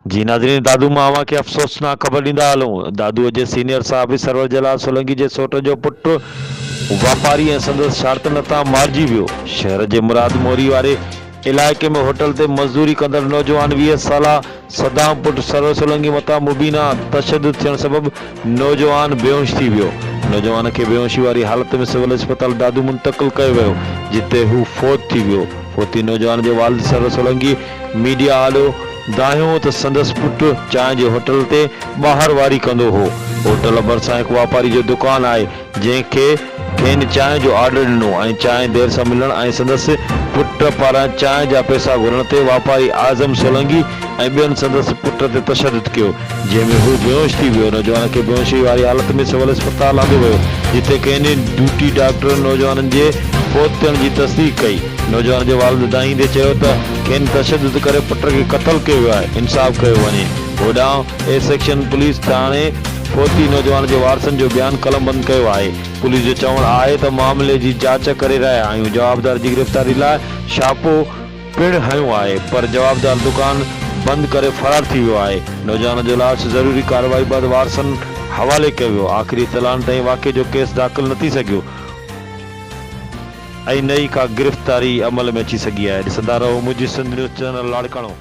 जी नाज़रीन, दादू मामा के अफ़सोसनाक ख़बर ॾींदा हलूं। दादूअ जे सीनियर साहब सरवर जलाल सोलंकी जे सौट जो पुटु वापारी ऐं संदसि शार्तनि तां मारिजी वियो। शहर जे मुराद मोरी वारे इलाइक़े में होटल ते मज़दूरी कंदड़ नौजवान 20 साला सदाम पुट सरवर सोलंकी मथां मुबीना तशद्दुद थियण सबबि नौजवान बेहोश थी वियो। नौजवान खे बेहोशी वारी हालत में सिविल अस्पताल दादू मुंतक़िल कयो वियो, जिते हू फौत थी वियो। फौती नौजवान जे वालिद सरवर सोलंकी मीडिया आलियो दाहियो त संदसि पुटु चांहि जे होटल ते ॿाहिरि वारी कंदो हो। होटल भरिसां हिकु वापारी जो दुकानु आहे, जंहिंखे खेनि चांहि जो ऑर्डर ॾिनो ऐं चांहि देरि सां मिलण ऐं संदसि पुट पारां चांहि जा पैसा घुरण ते वापारी आज़म सोलंकी ऐं ॿियनि संदसि पुट ते तशद्दुद कयो, जंहिंमें हू बेहोश थी वियो। नौजवान खे बेहोशी वारी हालत में सिविल अस्पताल आंदो वियो, जिते कंहिं ड्यूटी डॉक्टर नौजवाननि जे फौत थियण जी तस्दीक कई। नौजवान जे वालिद दाहींदे चयो त खेनि तशद्दुद करे पुट खे क़त्ल कयो वियो आहे, इंसाफ़ कयो वञे। होॾांहुं ए सेक्शन पुलिस थाणे फौती नौजवान जे वारसनि जो बयानु कलमबंद कयो आहे। पुलिस जो चवणु आहे त मामले जी जांच करे रहिया आहियूं। जवाबदार जी गिरफ़्तारी लाइ छापो पिणु हयो आहे, पर जवाबदार दुकान बंदि करे फरार थी वियो आहे। नौजवान जो लाश ज़रूरी कार्रवाई बैदि वारसनि हवाले कयो वियो। आख़िरी इतलाउनि ताईं वाक़े जो केस दाख़िल न थी सघियो ऐं नई का गिरफ़्तारी अमल में अची सघी आहे। ॾिसंदा रहो मुंहिंजी सिंध न्यूज़ चैनल लाड़काणो।